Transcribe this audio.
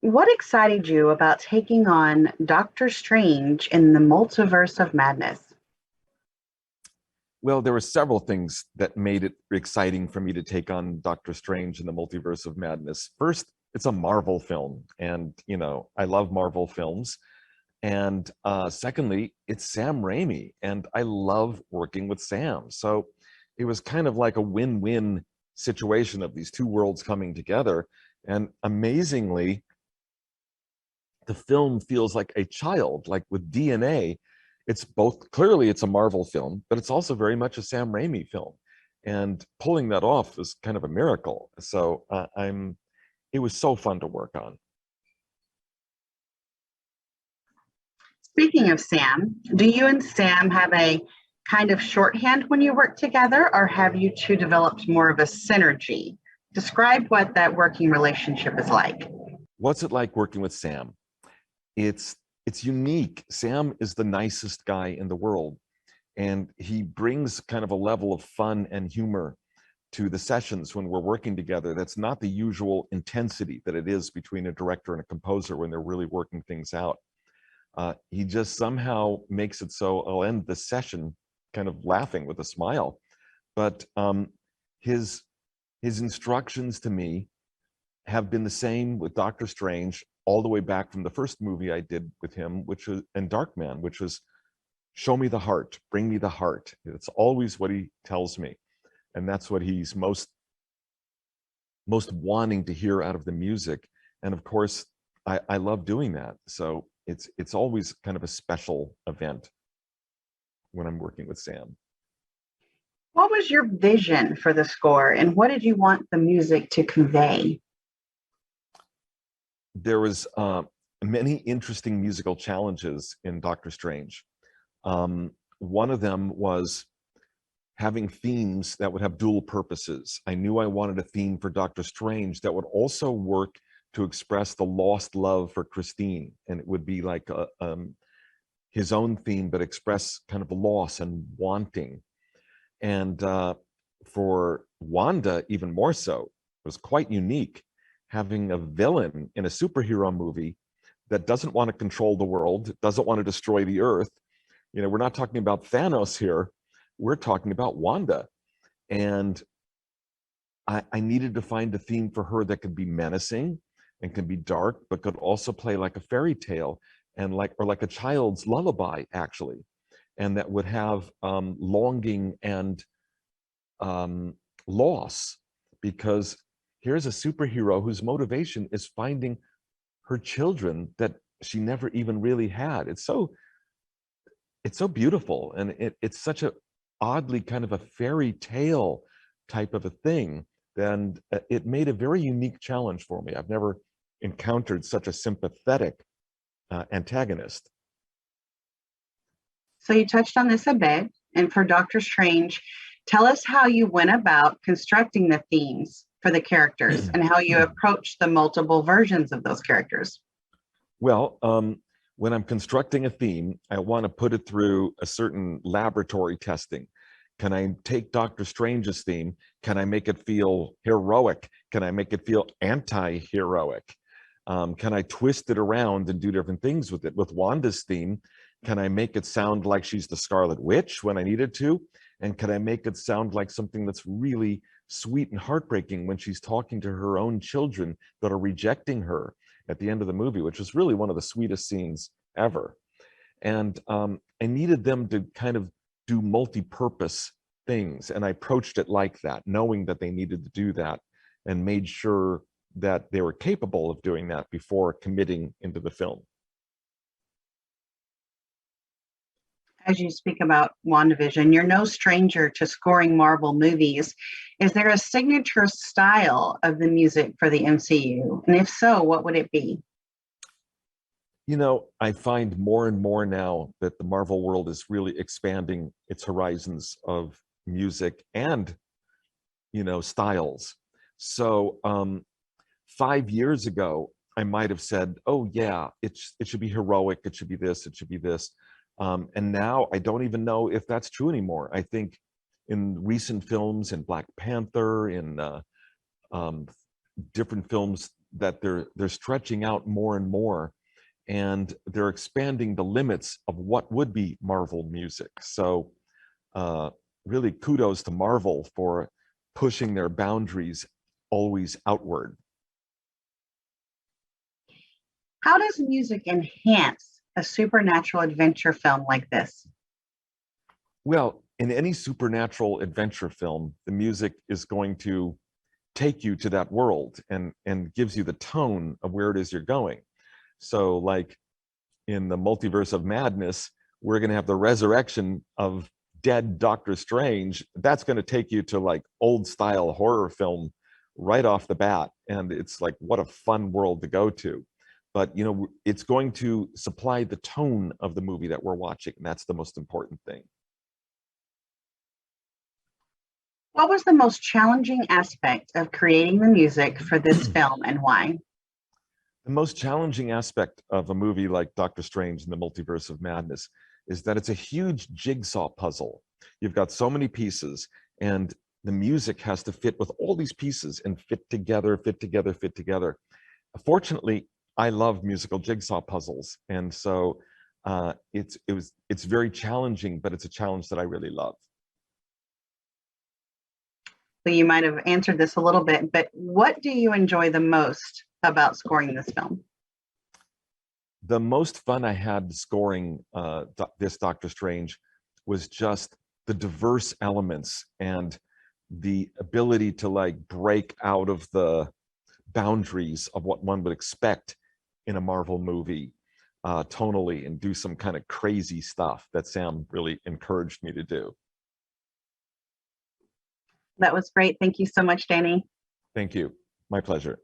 What excited you about taking on Doctor Strange in the Multiverse of Madness? Well, there were several things that made it exciting for me to take on Doctor Strange in the Multiverse of Madness. First, it's a Marvel film, and I love Marvel films. And secondly, it's Sam Raimi, and I love working with Sam. So it was kind of like a win-win situation of these two worlds coming together. And amazingly, the film feels like a child, like with DNA. It's both, clearly it's a Marvel film, but it's also very much a Sam Raimi film. And pulling that off is kind of a miracle. So it was so fun to work on. Speaking of Sam, do you and Sam have a kind of shorthand when you work together, or have you two developed more of a synergy? Describe what that working relationship is like. What's it like working with Sam? It's it's unique. Sam is the nicest guy in the world, and he brings kind of a level of fun and humor to the sessions when we're working together. That's not the usual intensity that it is between a director and a composer when they're really working things out. He just somehow makes it so I'll end the session kind of laughing with a smile. But his his instructions to me have been the same with Doctor Strange all the way back from the first movie I did with him, which was and Darkman, which was show me the heart, bring me the heart. It's always what he tells me, and that's what he's most wanting to hear out of the music. And of course, I love doing that. So it's always kind of a special event when I'm working with Sam. What was your vision for the score, and what did you want the music to convey? There was many interesting musical challenges in Doctor Strange. One of them was having themes that would have dual purposes. I knew I wanted a theme for Doctor Strange that would also work to express the lost love for Christine, and it would be like his own theme, but express kind of loss and wanting. And for Wanda, even more so, it was quite unique having a villain in a superhero movie that doesn't want to control the world, doesn't want to destroy the earth. We're not talking about Thanos here. We're talking about Wanda. And I needed to find a theme for her that could be menacing and could be dark, but could also play like a fairy tale and like a child's lullaby, actually, and that would have longing and loss, because here's a superhero whose motivation is finding her children that she never even really had. It's so beautiful, and it's such a oddly kind of a fairy tale type of a thing. And it made a very unique challenge for me. I've never encountered such a sympathetic antagonist. So you touched on this a bit, and for Doctor Strange, tell us how you went about constructing the themes for the characters and how you approached the multiple versions of those characters. Well, when I'm constructing a theme, I want to put it through a certain laboratory testing. Can I take Doctor Strange's theme? Can I make it feel heroic? Can I make it feel anti-heroic? Can I twist it around and do different things with it? With Wanda's theme, can I make it sound like she's the Scarlet Witch when I needed to? And can I make it sound like something that's really sweet and heartbreaking when she's talking to her own children that are rejecting her at the end of the movie, which is really one of the sweetest scenes ever. And I needed them to kind of do multi-purpose things, and I approached it like that, knowing that they needed to do that, and made sure that they were capable of doing that before committing into the film. As you speak about WandaVision, you're no stranger to scoring Marvel movies. Is there a signature style of the music for the MCU? And if so, what would it be? I find more and more now that the Marvel world is really expanding its horizons of music and, styles. So 5 years ago, I might have said, oh yeah, it should be heroic, it should be this, it should be this. And now I don't even know if that's true anymore. I think in recent films, in Black Panther, in um, different films that they're stretching out more and more, and they're expanding the limits of what would be Marvel music. So really kudos to Marvel for pushing their boundaries always outward. How does music enhance a supernatural adventure film like this? Well, in any supernatural adventure film, the music is going to take you to that world and gives you the tone of where it is you're going. So like in the Multiverse of Madness, we're going to have the resurrection of dead Doctor Strange. That's going to take you to like old style horror film right off the bat. And it's like, what a fun world to go to. But, you know, it's going to supply the tone of the movie that we're watching. And that's the most important thing. What was the most challenging aspect of creating the music for this film and why? The most challenging aspect of a movie like Doctor Strange and the Multiverse of Madness is that it's a huge jigsaw puzzle. You've got so many pieces, and the music has to fit with all these pieces and fit together, fit together, fit together. Fortunately, I love musical jigsaw puzzles, and so it's very challenging, but it's a challenge that I really love. So you might have answered this a little bit, but what do you enjoy the most about scoring this film? The most fun I had scoring this Doctor Strange was just the diverse elements and the ability to like break out of the boundaries of what one would expect in a Marvel movie tonally and do some kind of crazy stuff that Sam really encouraged me to do. That was great. Thank you so much, Danny. Thank you. My pleasure.